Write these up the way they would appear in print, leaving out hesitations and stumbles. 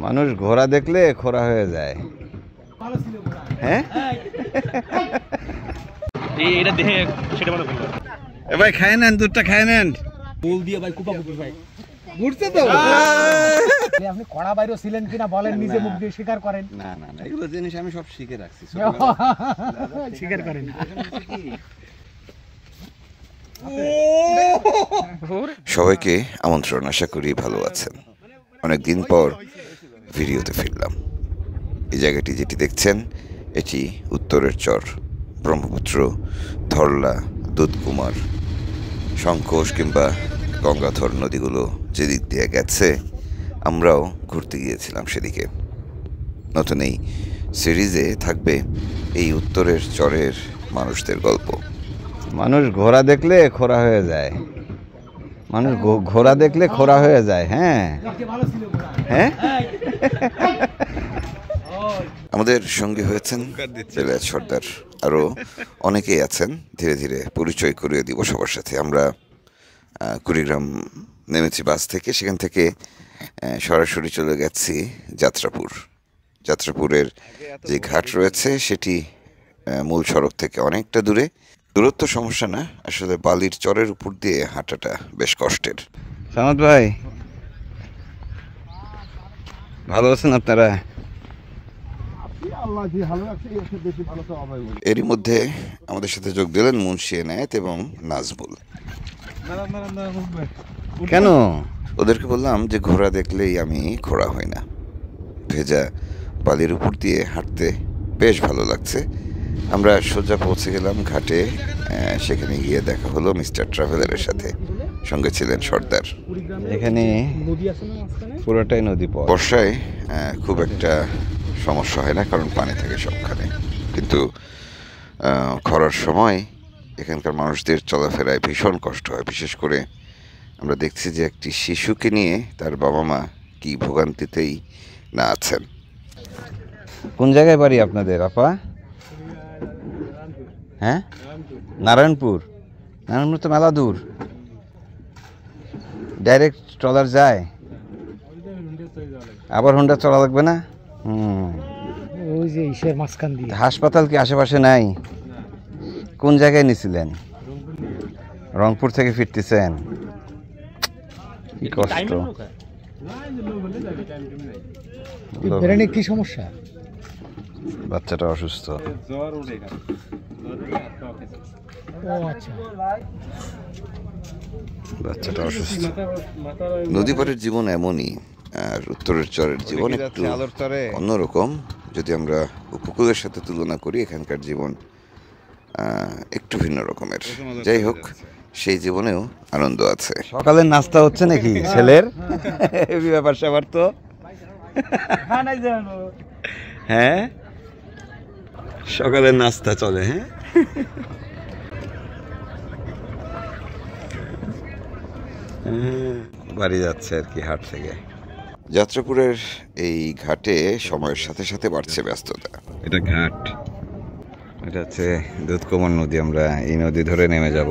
মানুষ ঘোড়া দেখলে খোরা হয়ে যায়। হ্যাঁ এটা দেখে সেটা মনে করলো ভাই খায় নেন, দুধটা খায় নেন। বল দিয়ে ভাই কুপা কুপি ভাই ঘুরছে তো। আপনি কড়া বাইরে ছিলেন কিনা বলেন, নিজে মুখ দিয়ে স্বীকার করেন। না না না, এগুলো জিনিস আমি সব শিখে রাখছি। স্বীকার করেন। সবাইকে আমন্ত্রণ, আশা করি ভালো আছেন। অনেকদিন পর ভিডিওতে ফিরলাম। এই জায়গাটি যেটি দেখছেন এটি উত্তরের চর। ব্রহ্মপুত্র, ধরলা, দুধকুমার, শঙ্কোষ কিংবা গঙ্গাধর নদীগুলো যেদিক দিয়ে গেছে আমরাও ঘুরতে গিয়েছিলাম সেদিকে। নতুন এই সিরিজে থাকবে এই উত্তরের চরের মানুষদের গল্প। মানুষ ঘোড়া দেখলে খোরা হয়ে যায়, মানুষ ঘোড়া দেখলে খোরা হয়ে যায়। হ্যাঁ হ্যাঁ আমাদের সঙ্গে হয়েছেন বেলায়েত সর্দার, আরও অনেকেই আছেন। ধীরে ধীরে পরিচয় করিয়ে দিব সবার সাথে। আমরা কুড়িগ্রাম নেমেছি বাস থেকে, সেখান থেকে সরাসরি চলে গেছি যাত্রাপুর। যাত্রাপুরের যে ঘাট রয়েছে সেটি মূল সড়ক থেকে অনেকটা দূরে। দূরত্ব সমস্যা না, আসলে বালির চরের উপর দিয়ে হাঁটাটা বেশ কষ্টের। সামাদ ভাই ভালো আছেন আপনারা? এরই মধ্যে আমাদের সাথে যোগ দিলেন মুন্সি এনায়েত এবং নাজমুল। কেন? ওদেরকে বললাম যে ঘোড়া দেখলেই আমি খোড়া হই না। ভেজা বালির উপর দিয়ে হাঁটতে বেশ ভালো লাগছে। আমরা সোজা পৌঁছে গেলাম ঘাটে। সেখানে গিয়ে দেখা হলো মিস্টার ট্রাভেলারের সাথে, সঙ্গে ছিলেন সর্দার। এখানে পুরোটাই নদী পথ। বর্ষায় খুব একটা সমস্যা হয় না, কারণ পানি থাকে সবখানে। কিন্তু খরার সময় এখানকার মানুষদের চলাফেরায় ভীষণ কষ্ট হয়। বিশেষ করে আমরা দেখছি যে একটি শিশুকে নিয়ে তার বাবা মা কি ভোগান্তিতেই না আছেন। কোন জায়গায় বাড়ি আপনাদের আপা? হ্যাঁ নারায়ণপুর। নারায়ণপুর তো মেলা দূর। ডাইরেক্ট ট্রলার যায়, আবার হুন্ডা চলা লাগবে না? ওই যে ইসের মাঝখান দিয়ে। হাসপাতাল কি আশেপাশে নাই? কোন জায়গায় নিছিলেন? রংপুর থেকে ফিরতেছেন, কি কষ্ট। ব্রেনে কি সমস্যা? বাচ্চাটা অসুস্থ। বাচ্চাটা অসুস্থ। নদী পাড়ের জীবন এমনই, আর উত্তরের চরের জীবন একটু অন্যরকম। যদি আমরা উপকূলের সাথে তুলনা করি, এখানকার জীবন একটু ভিন্ন রকমের। যাই হোক, সেই জীবনেও আনন্দ আছে। সকালের নাস্তা হচ্ছে নাকি ছেলের? ব্যাপার স্যাপার তো। হ্যাঁ সকালের নাস্তা চলে। হ্যাঁ বাড়ি যাচ্ছে আর কি হাট থেকে। যাত্রাপুরের এই ঘাটে সময়ের সাথে সাথে বাড়ছে ব্যস্ততা। এটা ঘাট, এটা হচ্ছে দুধকুমার নদী। আমরা এই নদী ধরে নেমে যাব,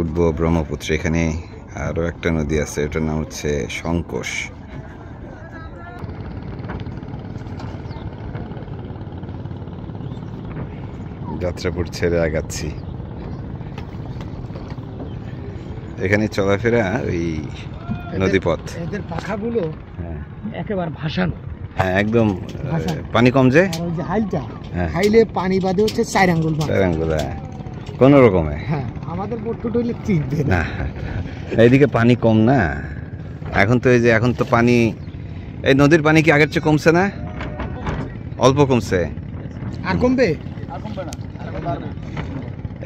উঠবো ব্রহ্মপুত্র। এখানে আরও একটা নদী আছে, এটার নাম হচ্ছে শঙ্কোষ। যাত্রাপুর ছেড়ে আগাচ্ছি। এখানে চলাফেরা ওই নদীপথ। এদের পাখাগুলো একেবারে ভাসানো। হ্যাঁ একদম পানি কম যে। ওই যে হাইলটা, হাইলে পানি বাদে হচ্ছে 4 আঙ্গুল। 4 আঙ্গুল, কোনো রকমে। হ্যাঁ আমাদের বোটটা হইলে 3 দিন। না এইদিকে পানি কম না এখন তো। এই যে এখন তো পানি, এই নদীর পানি কি আগের চেয়ে কমছে না? অল্প কমছে, আর কমবে।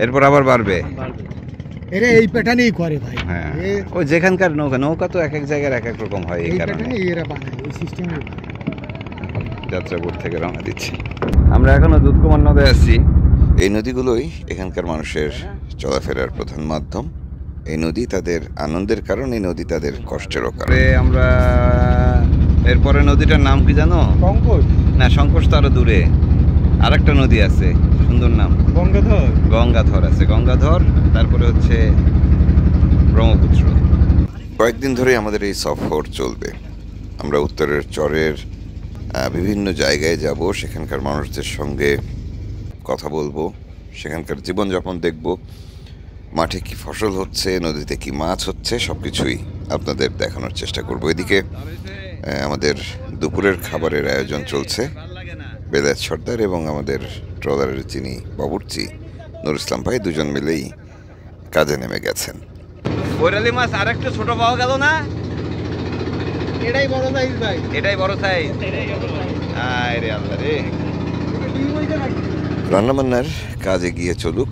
এরপর আবার বাড়বে। এরা এই প্যাটার্নেই করে ভাই। হ্যাঁ ওই যেখানকার নৌকা তো এক এক জায়গার এক এক রকম হয়। এই কারণে এরা বানায় এই সিস্টেমে। যাত্রাপুর থেকে রওনা দিচ্ছি। আমরা এখনো দুধকুমার নদে আছি। এই নদীগুলোই এখানকার মানুষের চলাফেরার প্রধান মাধ্যম। এই নদী তাদের আনন্দের কারণ, এই নদী তাদের কষ্টেরও কারণ। আমরা এরপরে নদীটার নাম কি জানো? শঙ্কোষ না, শঙ্কোষ তো আরো দূরে। আরেকটা নদী আছে, সুন্দর নাম, গঙ্গাধর আছে। গঙ্গাধর, তারপরে হচ্ছে ব্রহ্মপুত্র। কয়েকদিন ধরে আমাদের এই সফর চলবে। আমরা উত্তরের চরের বিভিন্ন জায়গায় যাব, সেখানকার মানুষদের সঙ্গে কথা বলবো, সেখানকার জীবনযাপন দেখব, মাঠে কি ফসল হচ্ছে, নদীতে কি মাছ হচ্ছে, সব কিছুই আপনাদের দেখানোর চেষ্টা করব। এদিকে আমাদের দুপুরের খাবারের আয়োজন চলছে। বেলায়েত সর্দার এবং আমাদের ট্রলারের যিনি বাবুর্চি নুর ইসলাম ভাই দুজন মিলেই কাজে নেমে গেছেন। বৈরালি মাছ আর একটু ছোট পাওয়া গেল না? এটাই বড় সাইজ ভাই। এটাই বড় সাইজ। আরে আল্লাহ রে। রান্নাবান্নার কাজে গিয়ে চলুক,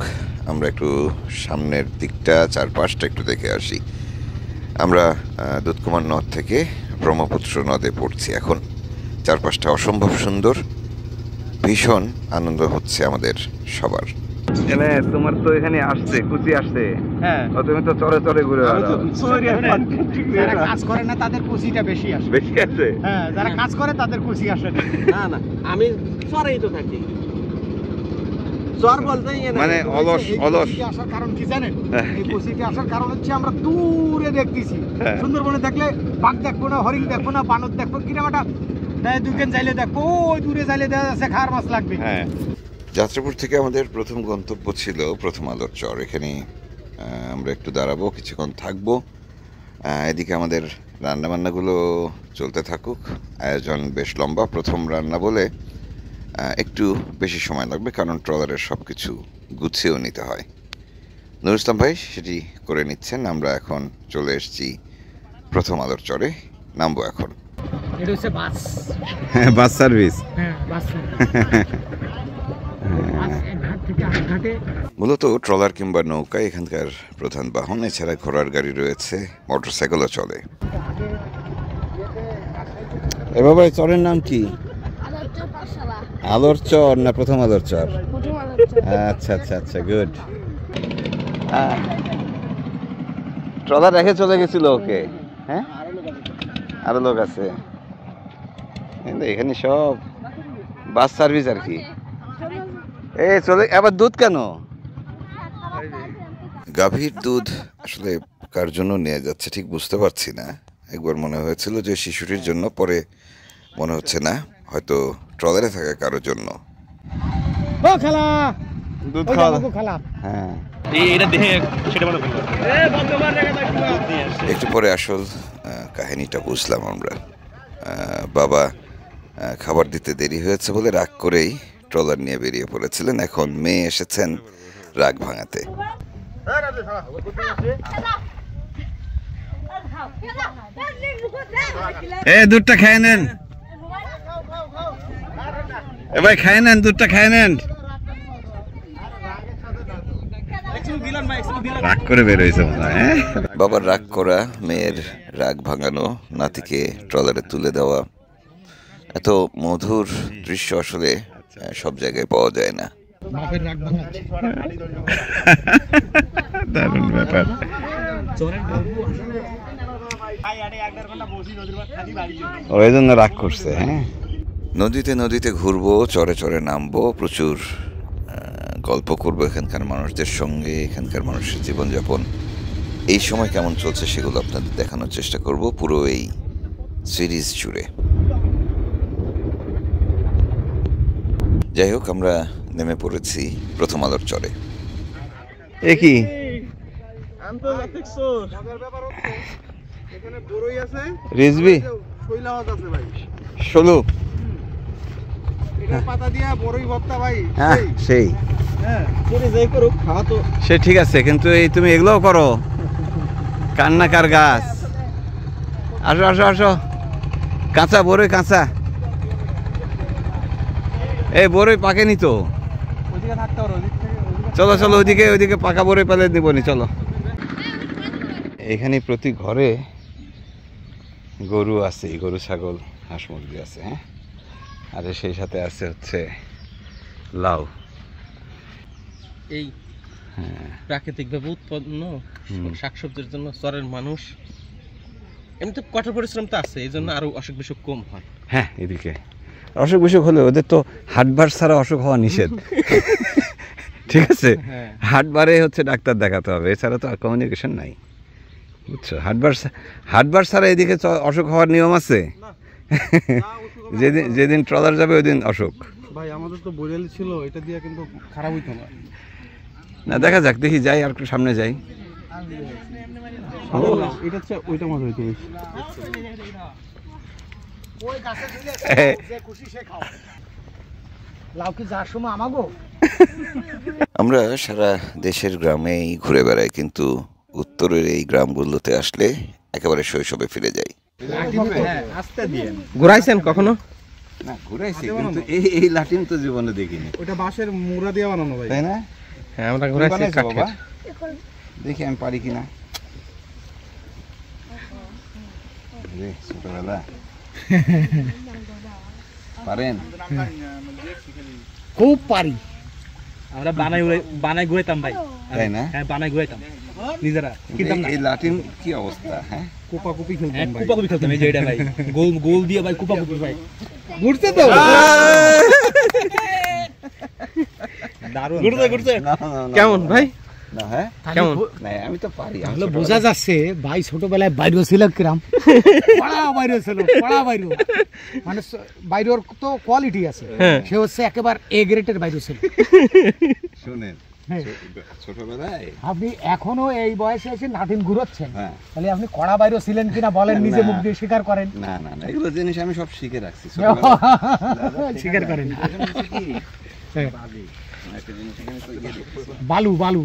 আমরা একটু সামনের দিকটা চারপাশটা একটু দেখে আসি। আমরা দুধকুমার নদ থেকে ব্রহ্মপুত্র নদে পড়ছি এখন। চারপাশটা অসম্ভব সুন্দর, ভীষণ আনন্দ হচ্ছে আমাদের সবার। এনে তোমার তো এখানে আসছে কুচি আসছে। হ্যাঁ, তুমি তো চরে চরে ঘুরে বেড়াও। যারা কাজ করে না তাদের কুচিটা বেশি আসে। বেশি আছে? হ্যাঁ, যারা কাজ করে তাদের কুচি আসে না। না আমি চরেই তো থাকি। চর বলতে মানে অলস অলস আসার কারণ কি জানেন? হ্যাঁ, এই কুচিটা আসার কারণ হচ্ছে আমরা দূরে দেখতেছি। হ্যাঁ। সুন্দরবনে দেখলে বাঘ দেখবো না, হরিণ দেখবো না, বানর দেখবো, কিরকম একটা দুইখান চাইলে দেখবো, ওই দূরে চাইলে দেখা যাচ্ছে খাওয়ার মাছ লাগবে। হ্যাঁ। যাত্রাপুর থেকে আমাদের প্রথম গন্তব্য ছিল প্রথম আলোর চর। এখানে আমরা একটু দাঁড়াবো, কিছুক্ষণ থাকবো। এদিকে আমাদের রান্নাবান্নাগুলো চলতে থাকুক। আয়োজন বেশ লম্বা, প্রথম রান্না বলে একটু বেশি সময় লাগবে, কারণ ট্রলারের সব কিছু গুছিয়েও নিতে হয়। নুর ইসলাম ভাই সেটি করে নিচ্ছেন। আমরা এখন চলে এসেছি প্রথম আলোর চরে, নামবো এখন। এটা হচ্ছে বাস। হ্যাঁ, বাস সার্ভিস। হ্যাঁ, বাস। মূলত ট্রলার কিংবা নৌকা এখানকার প্রধান বাহন। এছাড়া ঘোড়ার গাড়ি রয়েছে, মোটরসাইকেলও চলে। এ বাবা, এই চরের নাম কি? আলোর চর না প্রথম আলোর চর? আচ্ছা আচ্ছা আচ্ছা, গুড। ট্রলার রেখে চলে গেছিল ওকে? হ্যাঁ, আরো লোক আছে এখানে, সব বাস সার্ভিস আর কি। এই চলে আবার দুধ কেন? গাভীর দুধ আসলে কার জন্য নিয়ে যাচ্ছে ঠিক বুঝতে পারছি না। একবার মনে হয়েছিল যে শিশুটির জন্য, পরে মনে হচ্ছে না, হয়তো ট্রলারে থাকা কারোর জন্য। ও খালা, দুধ ওই খাওয়া। দেখো খালা। হ্যাঁ, এটা দেখে সেটা মনে করলো। একটু পরে আসল কাহিনীটা বুঝলাম আমরা। বাবা খাবার দিতে দেরি হয়েছে বলে রাগ করেই ট্রলার নিয়ে বেরিয়ে পড়েছিলেন। এখন মেয়ে এসেছেন রাগ ভাঙাতে। এই দুধটা খেয়ে নেন, এ ভাই খেয়ে নেন, দুধটা খেয়ে নেন। রাগ করে বের হয়েছে মনে হয়। হ্যাঁ, বাবার রাগ করা, মেয়ের রাগ ভাঙানো, নাতিকে ট্রলারে তুলে দেওয়া, এত মধুর দৃশ্য আসলে সব জায়গায় পাওয়া যায় না। বাপের রাগ ভাঙাচ্ছে। দারুণ ব্যাপার। ওই জন্য রাগ করছে। হ্যাঁ, নদীতে নদীতে ঘুরবো, চরে চরে নামবো, প্রচুর গল্প করবো এখানকার মানুষদের সঙ্গে, এখানকার মানুষের জীবনযাপন এই সময় কেমন চলছে সেগুলো আপনাদের দেখানোর চেষ্টা করব পুরো এই সিরিজ জুড়ে। যাই হোক, আমরা নেমে পড়েছি প্রথম আলোর চরে। এ কি আন্তর্জাতিক চোর। এখানে বড়ই আছে, রিজবি শৈলাওয়াজ আছে ভাই। ষোলো। এটা পাতা দিয়া বড়ই ভর্তা ভাই। হ্যাঁ, সেই হ্যাঁ, চোরে যাই করুক, খাওয়া তো সে ঠিক আছে, কিন্তু এই তুমি এগুলোও করো? কান্না কার গাছ? আসো আসো আসো, কাঁচা বড়ই, কাঁচা। এই বড়ই পাকেনি তো। ওইদিকে থাকতে পারো, ওইদিক থেকে চলো চলো, ওইদিকে ওইদিকে পাকা বড়ই পেলে নিবনি, চলো। এখানে প্রতি ঘরে গরু আছে, গরু ছাগল হাঁস মুরগি আছে। হ্যাঁ, আর সেই সাথে আছে হচ্ছে লাউ। এই প্রাকৃতিকভাবে উৎপন্ন শাকসবজির জন্য চরের মানুষ এমনি কঠোর পরিশ্রম তো আছে, এই জন্য আরো অসুখ বিসুখ কম হয়। হ্যাঁ, এদিকে অসুখ বিসুখ হলে ওদের তো হাটবার ছাড়া অসুখ হওয়া নিষেধ। ঠিক আছে, হাটবারে হচ্ছে ডাক্তার দেখাতে হবে, এছাড়া তো আর কমিউনিকেশন নাই। বুঝছো, হাটবার ছাড়া এদিকে অসুখ হওয়ার নিয়ম আছে। যেদিন ট্রলার যাবে ওই দিন অসুখ। ভাই আমাদের তো বইরাল ছিল, এটা দিয়ে কিন্তু খারাপ হইতো না। না দেখা যাক, দেখি যাই আর একটু সামনে যাই। এটা হচ্ছে ওইটা মজা হইতো বেশি। ওই গাছে ঝুলে যে খুশি সে খাও। লাউ কি যার সময় আমাগো? আমরা সারা দেশের গ্রামেই ঘুরে বেড়াই, কিন্তু উত্তরের এই গ্রামগুলোতে আসলে একেবারে শৈশবে ফিরে যাই। আস্তে দিয়ে ঘুরাইছেন কখনো? না ঘুরাইছি, কিন্তু এই লাঠিম তো জীবনে দেখিনি। ওটা বাঁশের মুড়া দিয়ে বানানো ভাই, তাই না? হ্যাঁ আমরা ঘুরাইছি কাঠের। দেখি আমি পারি কিনা। ছোটবেলা পারেন? খুব পারি। আমরা বানাই ঘুরাইতাম ভাই। তাই না? হ্যাঁ বানাই ঘুরাইতাম নিজেরা। এই লাঠিম কি অবস্থা? হ্যাঁ কোপাকুপি হ্যাঁ খেলতাম ভাই। কুপাকুপি খেলতাম, এই যে এটা ভাই গোল দিয়ে ভাই কুপাকুপি ভাই। ঘুরতে তো দারুণ। ঘুরছে কেমন ভাই? না হ্যাঁ কেমন? না আমি তো পারি। তাহলে বোঝা যাচ্ছে ভাই ছোটবেলায় বাইরে ছিল কিরাম। পড়া বাইরে ছিল, পড়া বাইরে মানে বাইরের তো কোয়ালিটি আছে। হ্যাঁ। সে হচ্ছে একেবারে এ গ্রেডের বাইরে ছিল। শুনেন, ছোটবেলায় আপনি এখনো এই বয়সে এসে নাটিন ঘুরোচ্ছেন, হ্যাঁ। তাহলে আপনি কড়া বাইরে ছিলেন কিনা বলেন, নিজে মুখ দিয়ে স্বীকার করেন। না না না, এগুলো জিনিস আমি সব শিখে রাখছি। স্বীকার করেন। হ্যাঁ। একটা জিনিস এখানে তো ইয়ে দেখতেছো। বালু বালু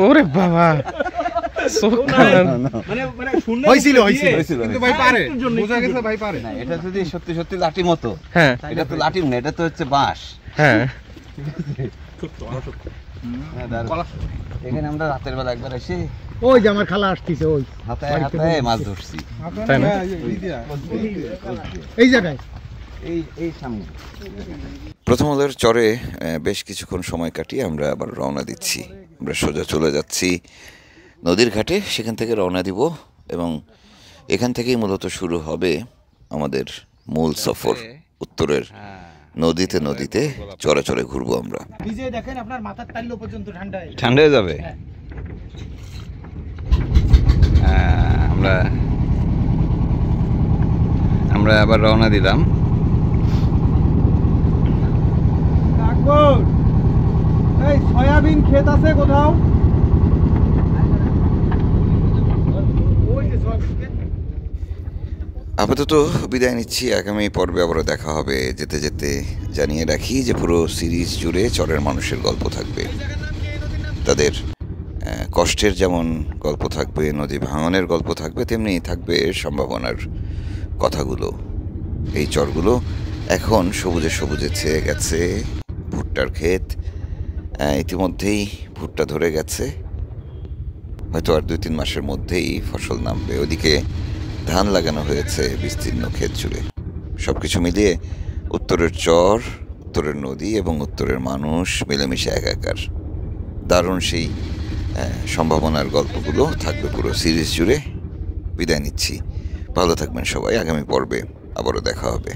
ওরে বাবা, চোখ কানা। হয়েছিল হয়েছিল, হয়েছিল, কিন্তু ভাই পারে, বোঝা গেছে ভাই পারে। না এটা যদি সত্যি সত্যি লাঠি মতো, হ্যাঁ এটা তো লাঠি না, এটা তো হচ্ছে বাঁশ। হ্যাঁ হ্যাঁ, দারুণ। এখানে আমরা রাতের বেলা একবার এসে ওই যে আমার খালা আসতেছে, ওই হাতায় হাতায় মাছ ধরছি। তাই না? এই জায়গায় এই সামনে। প্রথম আলোর চরে বেশ কিছুক্ষণ সময় কাটিয়ে আমরা আবার রওনা দিচ্ছি। আমরা সোজা চলে যাচ্ছি নদীর ঘাটে, সেখান থেকে রওনা দিব এবং এখান থেকেই মূলত শুরু হবে আমাদের মূল সফর। উত্তরের নদীতে নদীতে চরে চরে ঘুরবো আমরা। নিজে দেখেন আপনার মাথার তাল্লো পর্যন্ত ঠান্ডা হয়ে যায়। ঠান্ডা হয়ে যাবে। আমরা আবার রওনা দিলাম। এই সয়াবিন ক্ষেত আছে কোথাও? আপাতত বিদায় নিচ্ছি, আগামী পর্বে আবারও দেখা হবে। যেতে যেতে জানিয়ে রাখি যে পুরো সিরিজ জুড়ে চরের মানুষের গল্প থাকবে, তাদের কষ্টের যেমন গল্প থাকবে, নদী ভাঙনের গল্প থাকবে, তেমনি থাকবে সম্ভাবনার কথাগুলো। এই চরগুলো এখন সবুজে সবুজে ছেয়ে গেছে। ভুট্টার ক্ষেত, ইতিমধ্যেই ভুট্টা ধরে গেছে, হয়তো আর 2-3 মাসের মধ্যেই ফসল নামবে। ওদিকে ধান লাগানো হয়েছে বিস্তীর্ণ ক্ষেত জুড়ে। সব কিছু মিলিয়ে উত্তরের চর, উত্তরের নদী এবং উত্তরের মানুষ মিলেমিশে একাকার। দারুণ সেই সম্ভাবনার গল্পগুলো থাকবে পুরো সিরিজ জুড়ে। বিদায় নিচ্ছি, ভালো থাকবেন সবাই। আগামী পর্বে আবারও দেখা হবে।